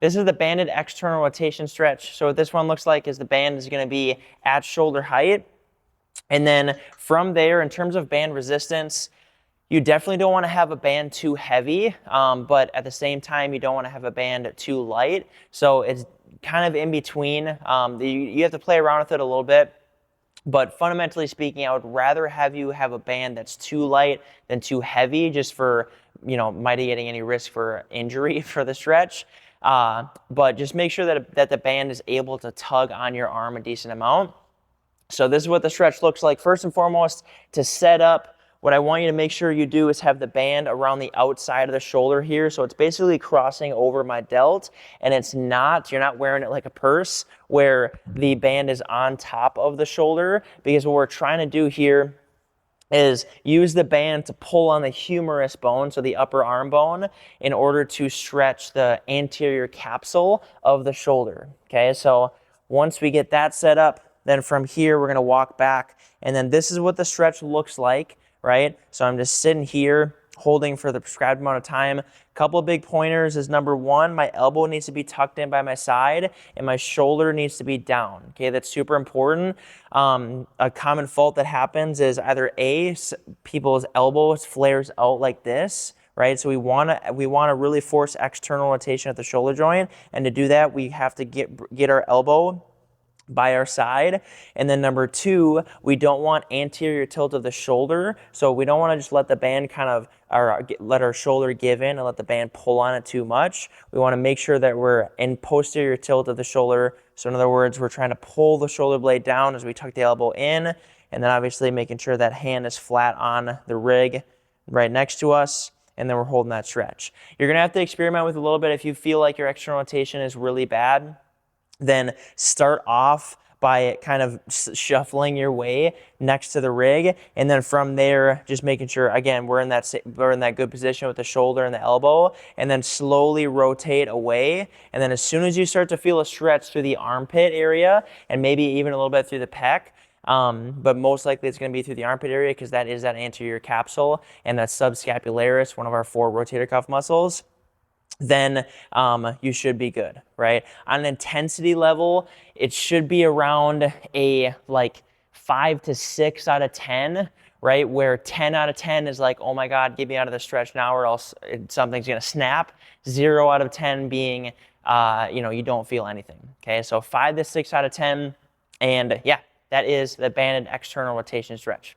This is the banded external rotation stretch. So what this one looks like is the band is going to be at shoulder height. And then from there, in terms of band resistance, you definitely don't want to have a band too heavy, but at the same time, you don't want to have a band too light. So it's kind of in between. You have to play around with it a little bit. But fundamentally speaking, I would rather have you have a band that's too light than too heavy, just for, mitigating any risk for injury for the stretch. But just make sure that the band is able to tug on your arm a decent amount. So this is what the stretch looks like. First and foremost, to set up, what I want you to make sure you do is have the band around the outside of the shoulder here. So it's basically crossing over my delt, and you're not wearing it like a purse where the band is on top of the shoulder, because what we're trying to do here is use the band to pull on the humerus bone, so the upper arm bone, in order to stretch the anterior capsule of the shoulder. Okay, so once we get that set up, then from here we're going to walk back, and then this is what the stretch looks like, right? So I'm just sitting here holding for the prescribed amount of time. A couple of big pointers is, number one, my elbow needs to be tucked in by my side and my shoulder needs to be down. Okay, that's super important. A common fault that happens is either people's elbows flares out like this, right? So we want to really force external rotation at the shoulder joint, and to do that, we have to get our elbow by our side. And then number two, we don't want anterior tilt of the shoulder. So we don't want to just let the band let our shoulder give in and let the band pull on it too much. We want to make sure that we're in posterior tilt of the shoulder. So in other words, we're trying to pull the shoulder blade down as we tuck the elbow in, and then obviously making sure that hand is flat on the rig right next to us. And then we're holding that stretch. You're going to have to experiment with a little bit. If you feel like your external rotation is really bad, then start off by kind of shuffling your way next to the rig, and then from there, just making sure, again, we're in that good position with the shoulder and the elbow, and then slowly rotate away. And then as soon as you start to feel a stretch through the armpit area, and maybe even a little bit through the pec, but most likely it's going to be through the armpit area, because that is that anterior capsule and that subscapularis, one of our 4 rotator cuff muscles, then you should be good, right? On an intensity level, it should be around a 5 to 6 out of 10, right? Where 10 out of 10 is like, oh my God, get me out of the stretch now or else something's gonna snap. 0 out of 10 being, you don't feel anything, okay? So 5 to 6 out of 10, and yeah, that is the banded external rotation stretch.